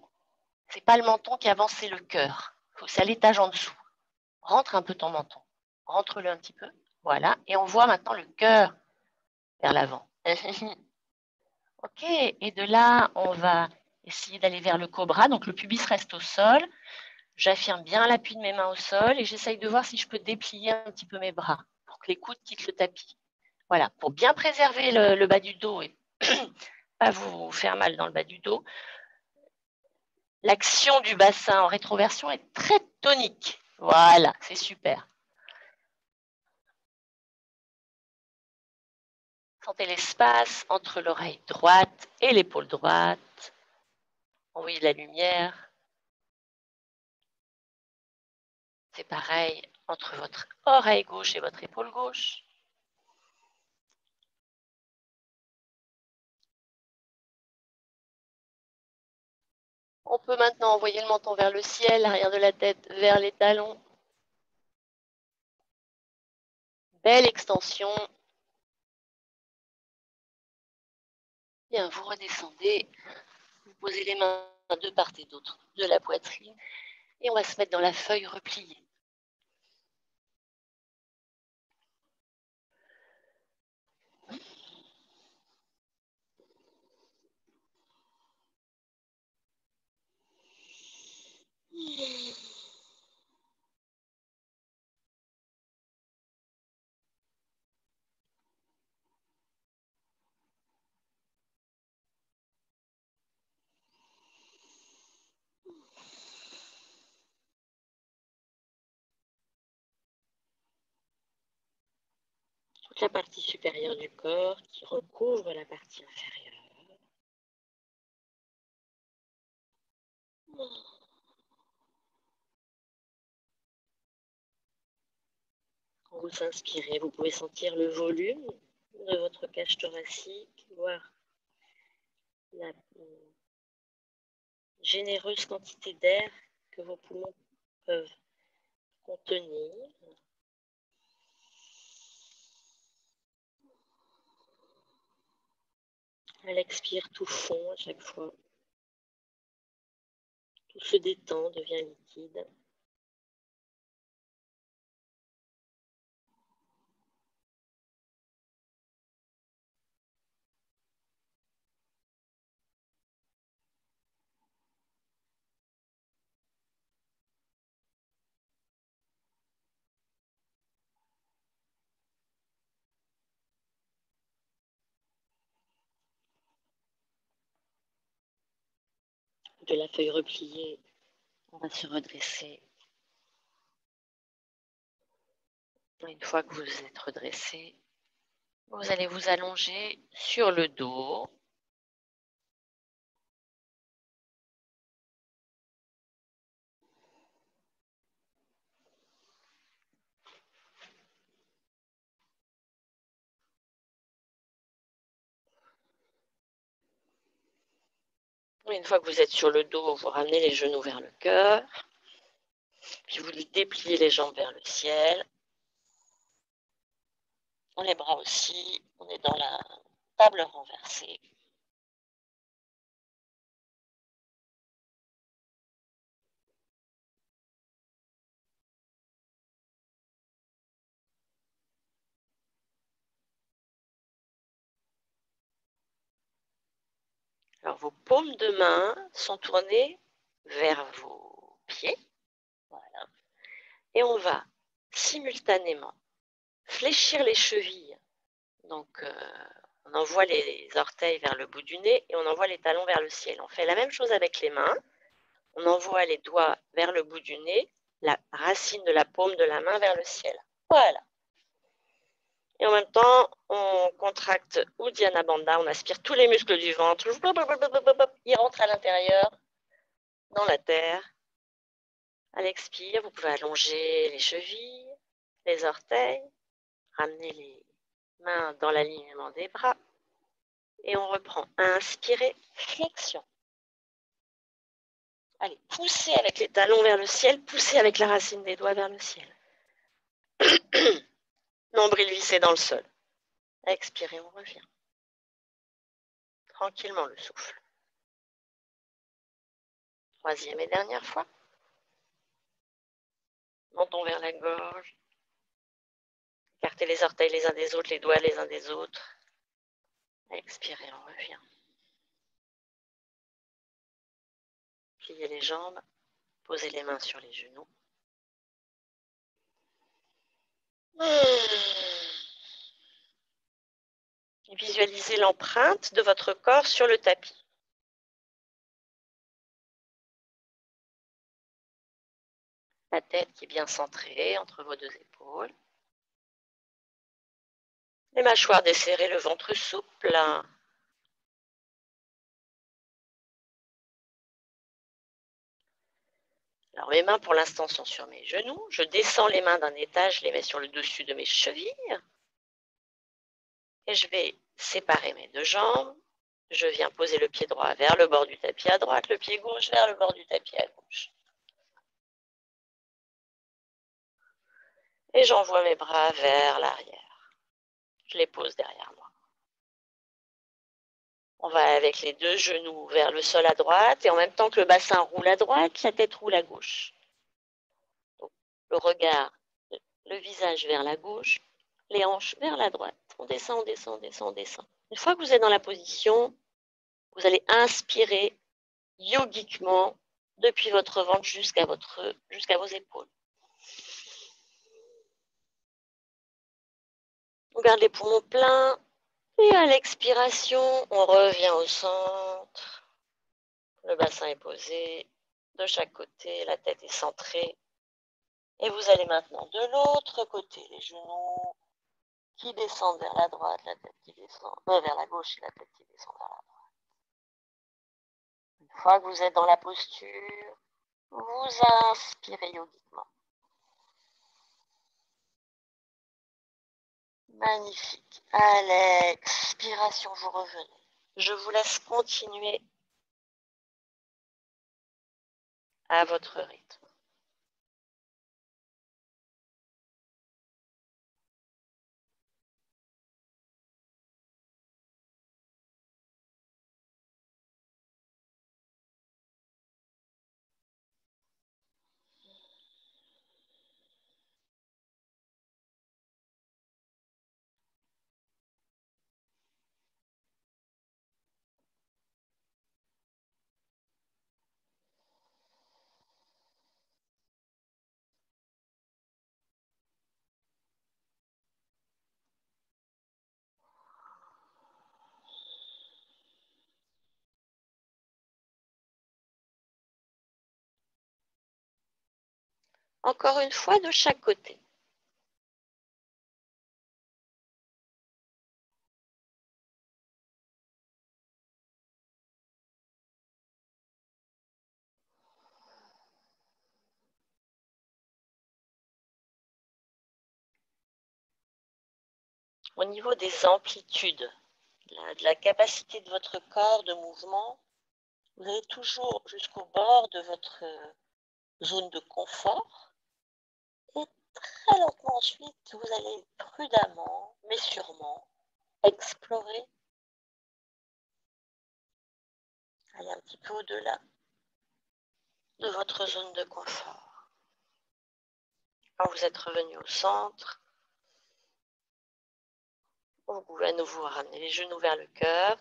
C'est pas le menton qui avance, c'est le cœur. C'est à l'étage en dessous. Rentre un peu ton menton. Rentre-le un petit peu. Voilà, et on voit maintenant le cœur vers l'avant. Ok, et de là, on va essayer d'aller vers le cobra. Donc le pubis reste au sol. J'affirme bien l'appui de mes mains au sol et j'essaye de voir si je peux déplier un petit peu mes bras pour que les coudes quittent le tapis. Voilà, pour bien préserver le bas du dos et pas vous faire mal dans le bas du dos, l'action du bassin en rétroversion est très tonique. Voilà, c'est super. Sentez l'espace entre l'oreille droite et l'épaule droite. Envoyez de la lumière. C'est pareil entre votre oreille gauche et votre épaule gauche. On peut maintenant envoyer le menton vers le ciel, l'arrière de la tête vers les talons. Belle extension. Bien, vous redescendez. Vous posez les mains de part et d'autre de la poitrine. Et on va se mettre dans la feuille repliée. Toute la partie supérieure du corps qui recouvre la partie inférieure. Quand vous inspirez, vous pouvez sentir le volume de votre cage thoracique, voir la généreuse quantité d'air que vos poumons peuvent contenir. À l'expire, tout fond à chaque fois. Tout se détend, devient liquide. De la feuille repliée, on va se redresser. Une fois que vous êtes redressé, vous allez vous allonger sur le dos. Une fois que vous êtes sur le dos, vous ramenez les genoux vers le cœur. Puis vous dépliez les jambes vers le ciel. Les bras aussi. On est dans la table renversée. Alors vos paumes de main sont tournées vers vos pieds. Voilà. Et on va simultanément fléchir les chevilles. Donc on envoie les orteils vers le bout du nez et on envoie les talons vers le ciel. On fait la même chose avec les mains. On envoie les doigts vers le bout du nez, la racine de la paume de la main vers le ciel. Voilà. Et en même temps, on contracte Uddiyana Bandha, on aspire tous les muscles du ventre. Ils rentrent à l'intérieur, dans la terre. À l'expire, vous pouvez allonger les chevilles, les orteils, ramener les mains dans l'alignement des bras. Et on reprend. Inspirez, flexion. Allez, poussez avec les talons vers le ciel, poussez avec la racine des doigts vers le ciel. Nombril vissé dans le sol. Expirez, on revient. Tranquillement le souffle. Troisième et dernière fois. Menton vers la gorge. Écartez les orteils les uns des autres, les doigts les uns des autres. Expirez, on revient. Pliez les jambes. Posez les mains sur les genoux. Visualisez l'empreinte de votre corps sur le tapis. La tête qui est bien centrée entre vos deux épaules. Les mâchoires desserrées, le ventre souple. Alors mes mains pour l'instant sont sur mes genoux. Je descends les mains d'un étage, je les mets sur le dessus de mes chevilles. Et je vais séparer mes deux jambes. Je viens poser le pied droit vers le bord du tapis à droite, le pied gauche vers le bord du tapis à gauche. Et j'envoie mes bras vers l'arrière. Je les pose derrière moi. On va avec les deux genoux vers le sol à droite et en même temps que le bassin roule à droite, la tête roule à gauche. Donc, le regard, le visage vers la gauche, les hanches vers la droite. On descend, on descend, on descend, on descend. Une fois que vous êtes dans la position, vous allez inspirer yogiquement depuis votre ventre jusqu'à vos épaules. On garde les poumons pleins et à l'expiration, on revient au centre. Le bassin est posé de chaque côté, la tête est centrée. Et vous allez maintenant de l'autre côté, les genoux qui descendent vers la droite, la tête qui descend vers la gauche et la tête qui descend vers la droite. Une fois que vous êtes dans la posture, vous inspirez yogiquement. Magnifique. À l'expiration, vous revenez. Je vous laisse continuer à votre rythme. Encore une fois de chaque côté. Au niveau des amplitudes, de la capacité de votre corps de mouvement, vous allez toujours jusqu'au bord de votre zone de confort et très lentement ensuite, vous allez prudemment, mais sûrement, explorer, aller un petit peu au-delà de votre zone de confort. Quand vous êtes revenu au centre, vous pouvez à nouveau ramener les genoux vers le cœur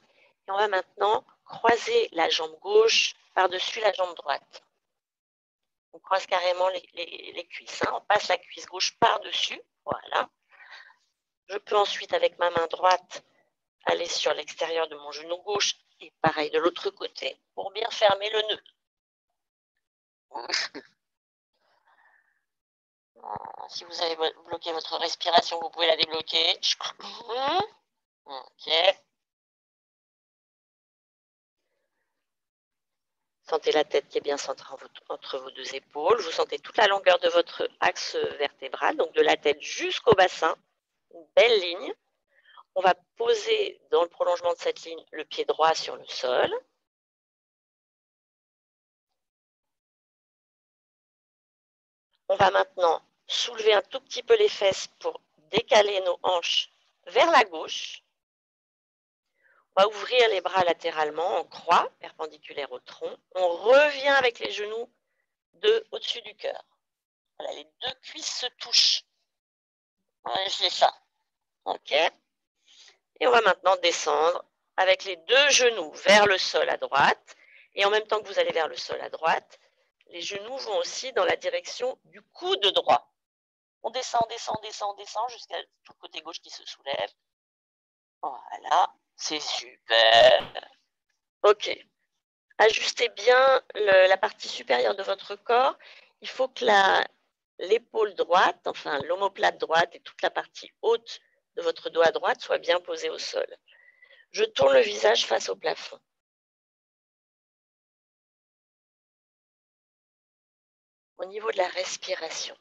et on va maintenant croiser la jambe gauche par-dessus la jambe droite. On croise carrément les cuisses, hein. On passe la cuisse gauche par-dessus, voilà. Je peux ensuite, avec ma main droite, aller sur l'extérieur de mon genou gauche et pareil de l'autre côté pour bien fermer le nœud. Si vous avez bloqué votre respiration, vous pouvez la débloquer. Ok. Sentez la tête qui est bien centrée entre vos deux épaules. Vous sentez toute la longueur de votre axe vertébral, donc de la tête jusqu'au bassin. Une belle ligne. On va poser dans le prolongement de cette ligne le pied droit sur le sol. On va maintenant soulever un tout petit peu les fesses pour décaler nos hanches vers la gauche. On va ouvrir les bras latéralement en croix, perpendiculaire au tronc. On revient avec les genoux au-dessus du cœur. Voilà, les deux cuisses se touchent. Ouais, c'est ça. OK. Et on va maintenant descendre avec les deux genoux vers le sol à droite. Et en même temps que vous allez vers le sol à droite, les genoux vont aussi dans la direction du coude droit. On descend, descend, descend, descend jusqu'à tout le côté gauche qui se soulève. Voilà, c'est super. Ok. Ajustez bien la partie supérieure de votre corps. Il faut que l'épaule droite, enfin l'omoplate droite et toute la partie haute de votre doigt droite soit bien posée au sol. Je tourne le visage face au plafond. Au niveau de la respiration,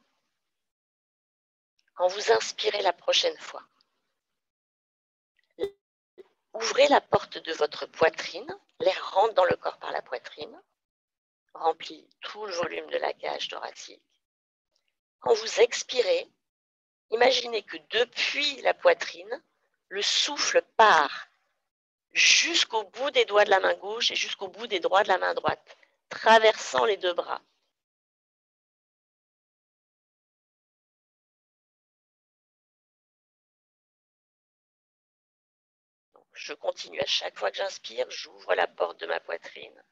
quand vous inspirez la prochaine fois, ouvrez la porte de votre poitrine, l'air rentre dans le corps par la poitrine, remplit tout le volume de la cage thoracique. Quand vous expirez, imaginez que depuis la poitrine, le souffle part jusqu'au bout des doigts de la main gauche et jusqu'au bout des doigts de la main droite, traversant les deux bras. Donc, je continue à chaque fois que j'inspire, j'ouvre la porte de ma poitrine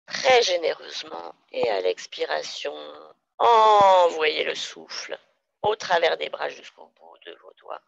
très généreusement et à l'expiration, envoyez le souffle au travers des bras jusqu'au bout de vos doigts.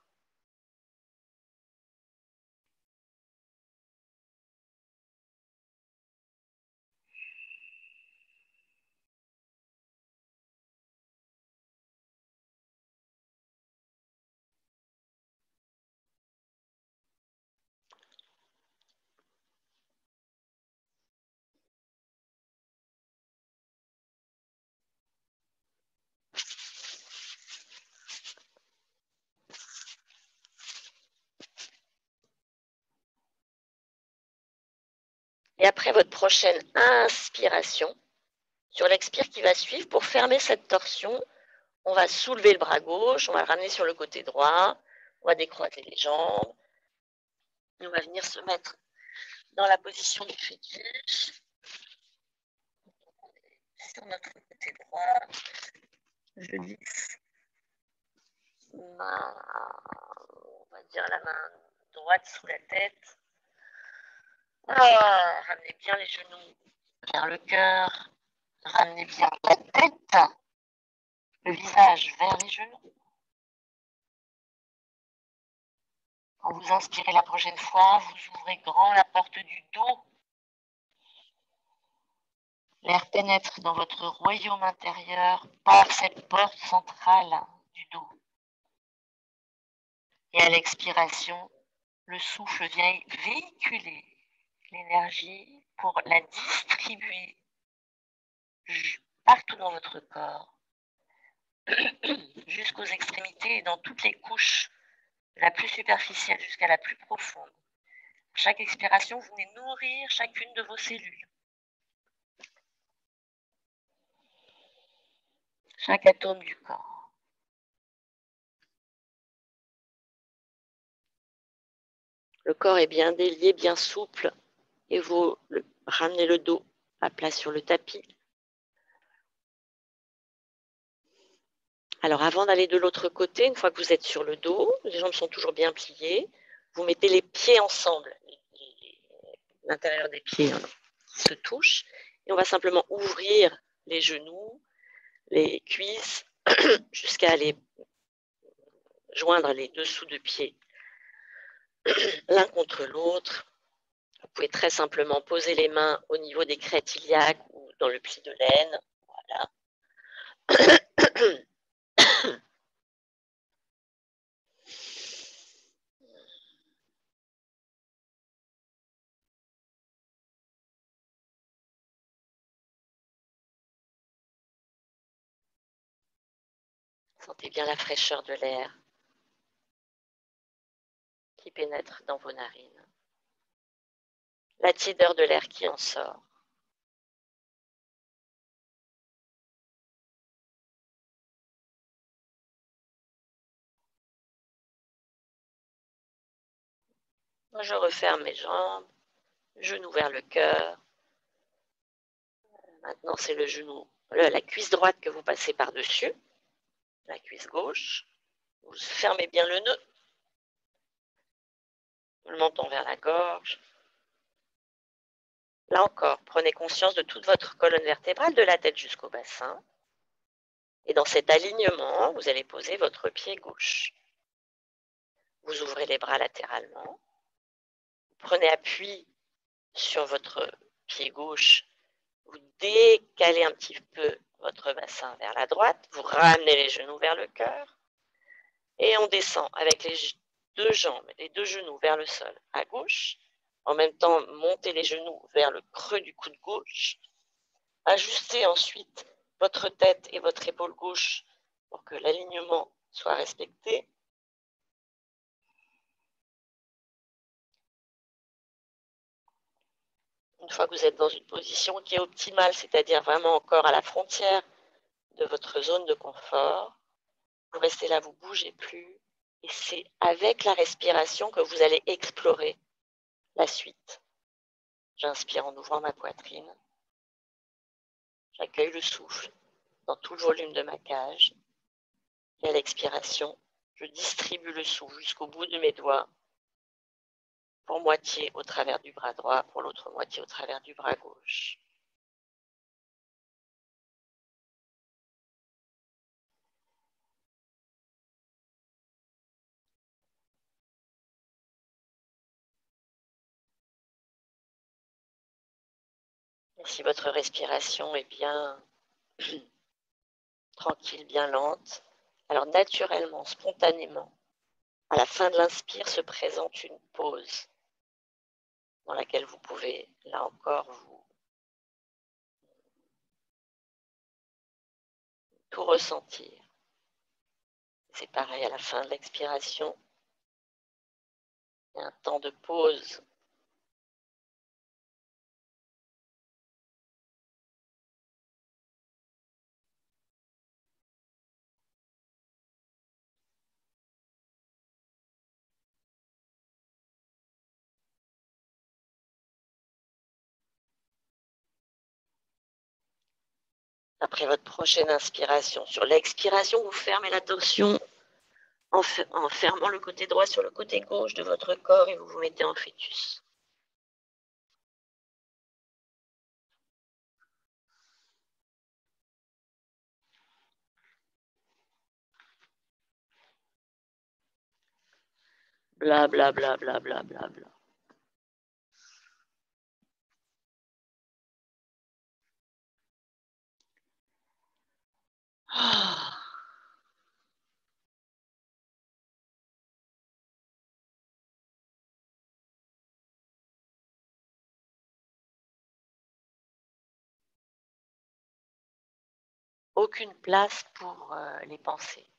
Et après votre prochaine inspiration, sur l'expire qui va suivre, pour fermer cette torsion, on va soulever le bras gauche, on va le ramener sur le côté droit, on va décroîter les jambes, et on va venir se mettre dans la position du fœtus, sur notre côté droit. Je glisse on va dire la main droite sous la tête. Ramenez bien les genoux vers le cœur, ramenez bien la tête, le visage vers les genoux. Quand vous inspirez la prochaine fois, vous ouvrez grand la porte du dos. L'air pénètre dans votre royaume intérieur par cette porte centrale du dos. Et à l'expiration, le souffle vient véhiculer l'énergie pour la distribuer partout dans votre corps, jusqu'aux extrémités et dans toutes les couches, de la plus superficielle jusqu'à la plus profonde. Chaque expiration, vous venez nourrir chacune de vos cellules. Chaque atome du corps. Le corps est bien délié, bien souple, et vous ramenez le dos à plat sur le tapis. Alors avant d'aller de l'autre côté, une fois que vous êtes sur le dos, les jambes sont toujours bien pliées, vous mettez les pieds ensemble, l'intérieur des pieds qui se touchent, et on va simplement ouvrir les genoux, les cuisses, jusqu'à aller joindre les dessous de pieds l'un contre l'autre. Vous pouvez très simplement poser les mains au niveau des crêtes iliaques ou dans le pli de l'aine. Voilà. Sentez bien la fraîcheur de l'air qui pénètre dans vos narines, la tiédeur de l'air qui en sort. Moi, je referme mes jambes, genoux vers le cœur. Maintenant, c'est le genou, la cuisse droite que vous passez par-dessus, la cuisse gauche. Vous fermez bien le nœud, le menton vers la gorge. Là encore, prenez conscience de toute votre colonne vertébrale, de la tête jusqu'au bassin. Et dans cet alignement, vous allez poser votre pied gauche. Vous ouvrez les bras latéralement. Vous prenez appui sur votre pied gauche. Vous décalez un petit peu votre bassin vers la droite. Vous ramenez les genoux vers le cœur. Et on descend avec les deux jambes, les deux genoux vers le sol à gauche. En même temps, montez les genoux vers le creux du coude gauche. Ajustez ensuite votre tête et votre épaule gauche pour que l'alignement soit respecté. Une fois que vous êtes dans une position qui est optimale, c'est-à-dire vraiment encore à la frontière de votre zone de confort, vous restez là, vous ne bougez plus. Et c'est avec la respiration que vous allez explorer la suite. J'inspire en ouvrant ma poitrine. J'accueille le souffle dans tout le volume de ma cage. Et à l'expiration, je distribue le souffle jusqu'au bout de mes doigts, pour moitié au travers du bras droit, pour l'autre moitié au travers du bras gauche. Et si votre respiration est bien tranquille, bien lente, alors naturellement, spontanément, à la fin de l'inspire se présente une pause dans laquelle vous pouvez, là encore, vous tout ressentir. C'est pareil à la fin de l'expiration. Il y a un temps de pause. Après votre prochaine inspiration, sur l'expiration, vous fermez la torsion en fermant le côté droit sur le côté gauche de votre corps et vous vous mettez en fœtus. Bla bla bla bla bla bla bla. Ah. Aucune place pour les pensées.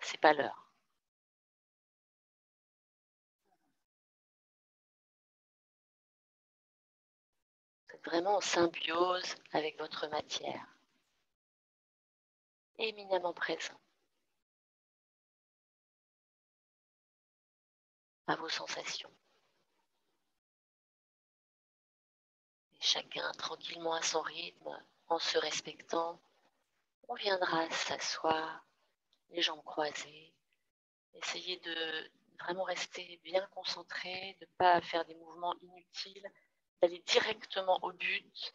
C'est pas l'heure. Vous êtes vraiment en symbiose avec votre matière, éminemment présent à vos sensations. Et chacun tranquillement à son rythme, en se respectant, on viendra s'asseoir, les jambes croisées. Essayez de vraiment rester bien concentré, de ne pas faire des mouvements inutiles, d'aller directement au but,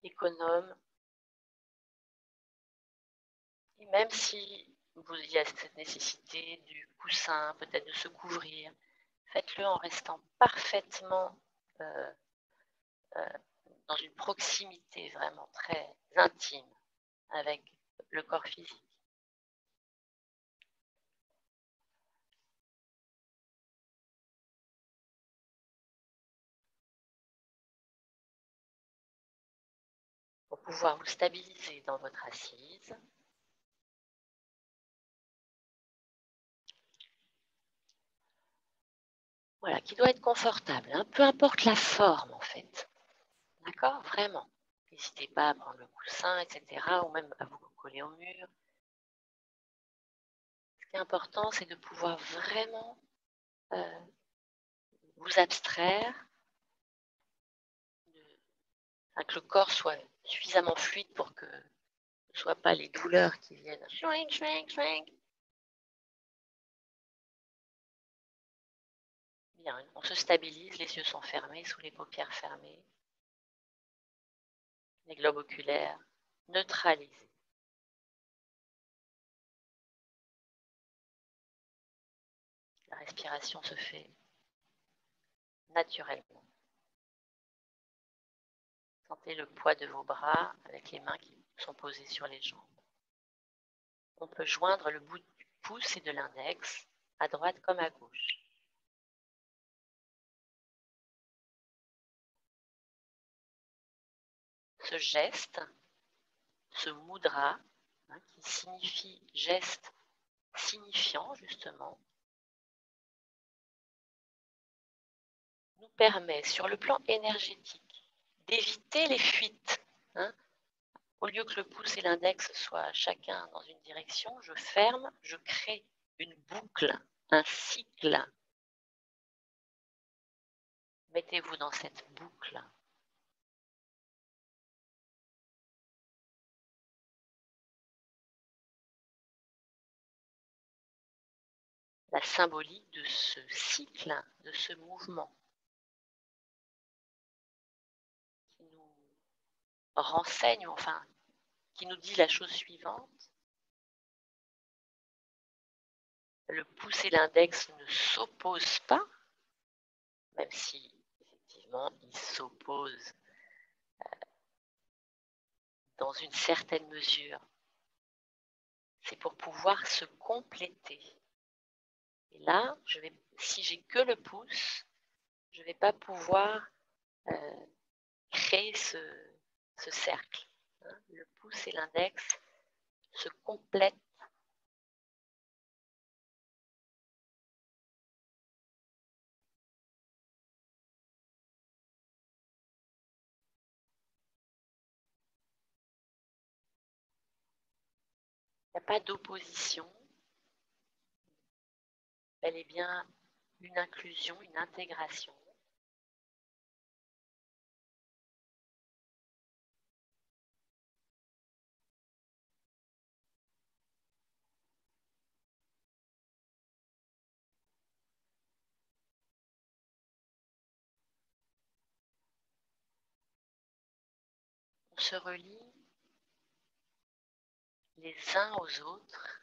économe. Et même si il y a cette nécessité du coussin, peut-être de se couvrir, faites-le en restant parfaitement euh, euh, dans une proximité vraiment très intime avec le corps physique. Pour pouvoir vous stabiliser dans votre assise, voilà, qui doit être confortable, hein, peu importe la forme en fait. D'accord? Vraiment. N'hésitez pas à prendre le coussin, etc. ou même à vous coller au mur. Ce qui est important, c'est de pouvoir vraiment vous abstraire, que le corps soit suffisamment fluide pour que ce ne soient pas les douleurs qui viennent. Shrink, shrink, shrink. Bien, on se stabilise, les yeux sont fermés, sous les paupières fermées, les globes oculaires neutralisés. respiration se fait naturellement. Sentez le poids de vos bras avec les mains qui sont posées sur les jambes. On peut joindre le bout du pouce et de l'index, à droite comme à gauche. Ce geste, ce mudra, qui signifie geste signifiant justement, nous permet sur le plan énergétique d'éviter les fuites. Au lieu que le pouce et l'index soient chacun dans une direction, je ferme, je crée une boucle, un cycle. Mettez-vous dans cette boucle. La symbolique de ce cycle, de ce mouvement qui nous renseigne, enfin, qui nous dit la chose suivante. Le pouce et l'index ne s'opposent pas, même si, effectivement, ils s'opposent dans une certaine mesure. C'est pour pouvoir se compléter. Et là, si j'ai que le pouce, je ne vais pas pouvoir créer ce cercle. Le pouce et l'index se complètent. Il n'y a pas d'opposition, bel et bien une inclusion, une intégration. On se relie les uns aux autres.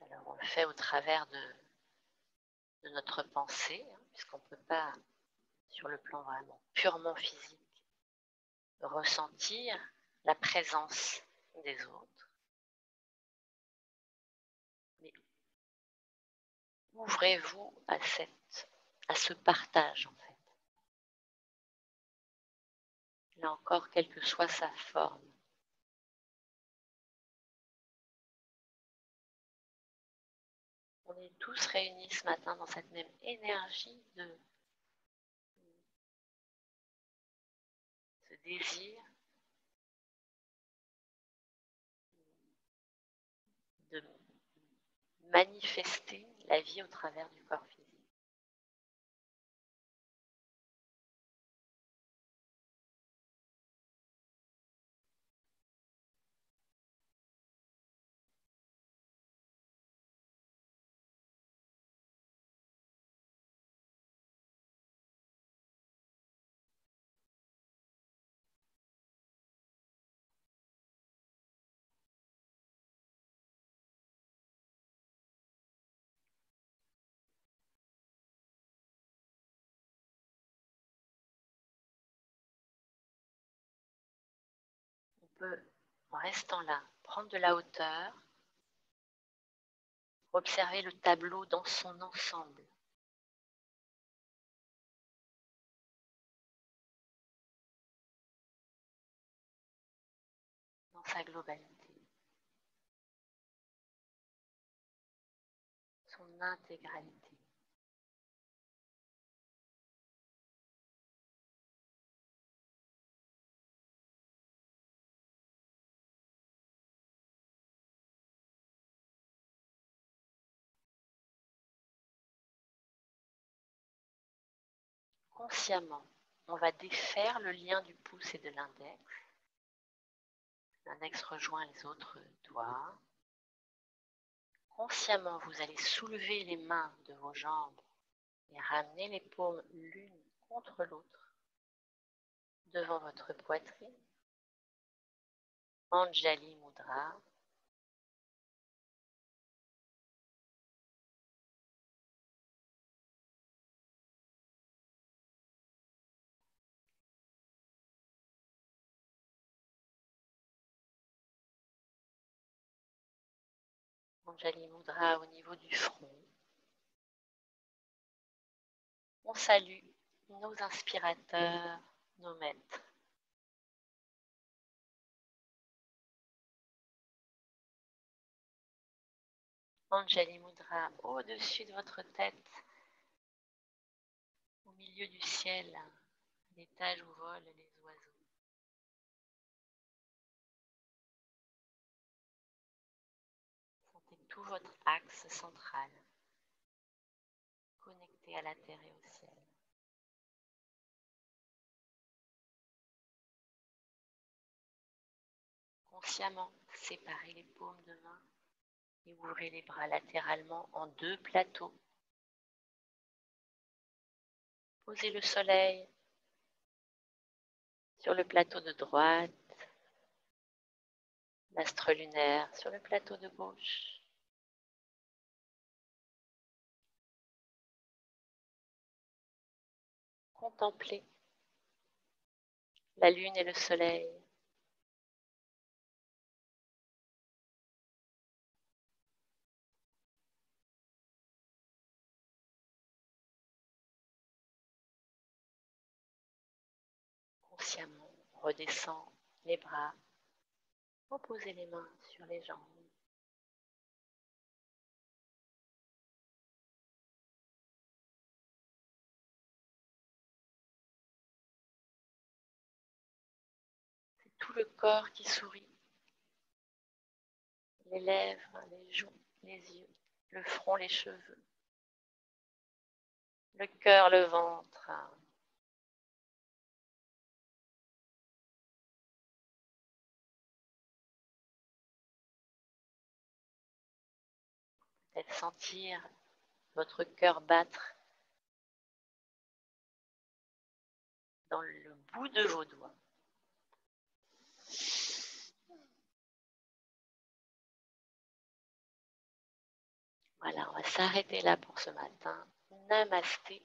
Alors on le fait au travers de notre pensée, puisqu'on ne peut pas, sur le plan vraiment purement physique, ressentir la présence des autres. Mais ouvrez-vous à ce partage, en fait. Là encore, quelle que soit sa forme. On est tous réunis ce matin dans cette même énergie de ce désir de manifester la vie au travers du corps physique. On peut, en restant là, prendre de la hauteur, observer le tableau dans son ensemble. Dans sa globalité, son intégralité. Consciemment, on va défaire le lien du pouce et de l'index. L'index rejoint les autres doigts. Consciemment, vous allez soulever les mains de vos jambes et ramener les paumes l'une contre l'autre, devant votre poitrine. Anjali Mudra. Anjali Mudra au niveau du front. On salue nos inspirateurs, nos maîtres. Anjali Mudra au-dessus de votre tête, au milieu du ciel, l'étage où volent les oiseaux. Sentez tout votre axe central connecté à la terre et au ciel. Consciemment, séparez les paumes de main et ouvrez les bras latéralement en 2 plateaux. Posez le soleil sur le plateau de droite, l'astre lunaire sur le plateau de gauche. Contemplez la lune et le soleil. Consciemment, redescend les bras, reposez les mains sur les jambes. C'est tout le corps qui sourit. Les lèvres, les joues, les yeux, le front, les cheveux, le cœur, le ventre. Peut-être sentir votre cœur battre dans le bout de vos doigts. Voilà, on va s'arrêter là pour ce matin. Namasté.